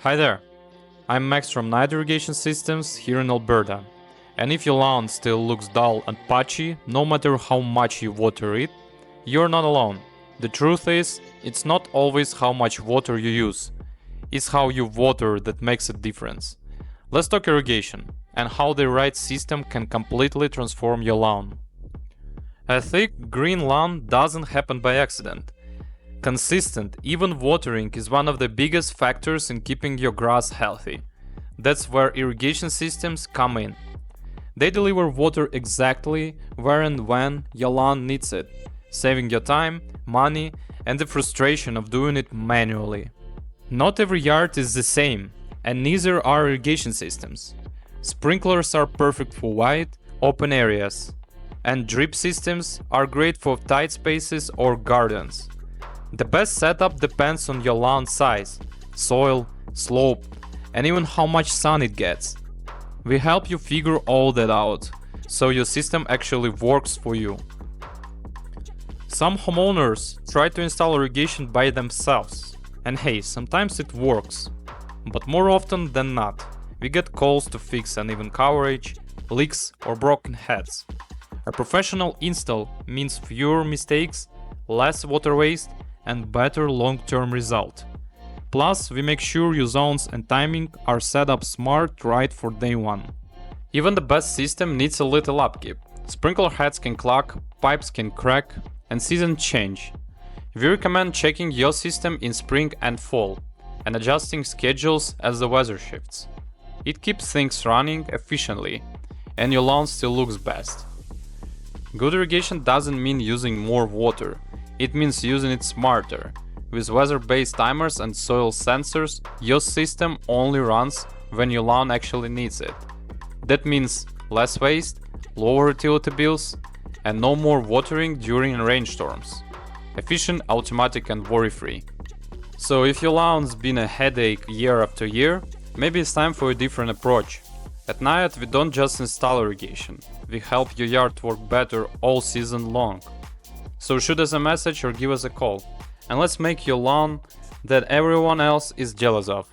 Hi there, I'm Max from Irrigation Systems here in Alberta. And if your lawn still looks dull and patchy, no matter how much you water it, you're not alone. The truth is, it's not always how much water you use, it's how you water that makes a difference. Let's talk irrigation and how the right system can completely transform your lawn. A thick green lawn doesn't happen by accident. Consistent, even watering is one of the biggest factors in keeping your grass healthy. That's where irrigation systems come in. They deliver water exactly where and when your lawn needs it, saving your time, money, and the frustration of doing it manually. Not every yard is the same, and neither are irrigation systems. Sprinklers are perfect for wide, open areas, and drip systems are great for tight spaces or gardens. The best setup depends on your lawn size, soil, slope, and even how much sun it gets. We help you figure all that out, so your system actually works for you. Some homeowners try to install irrigation by themselves, and hey, sometimes it works. But more often than not, we get calls to fix uneven coverage, leaks, or broken heads. A professional install means fewer mistakes, less water waste, and better long-term result. Plus, we make sure your zones and timing are set up smart right for day one. Even the best system needs a little upkeep. Sprinkler heads can clog, pipes can crack, and seasons change. We recommend checking your system in spring and fall, and adjusting schedules as the weather shifts. It keeps things running efficiently, and your lawn still looks best. Good irrigation doesn't mean using more water. It means using it smarter. With weather-based timers and soil sensors, your system only runs when your lawn actually needs it. That means less waste, lower utility bills, and no more watering during rainstorms. Efficient, automatic, and worry-free. So if your lawn's been a headache year after year, maybe it's time for a different approach. At Nayat, we don't just install irrigation, we help your yard work better all season long. So shoot us a message or give us a call, and let's make your lawn that everyone else is jealous of.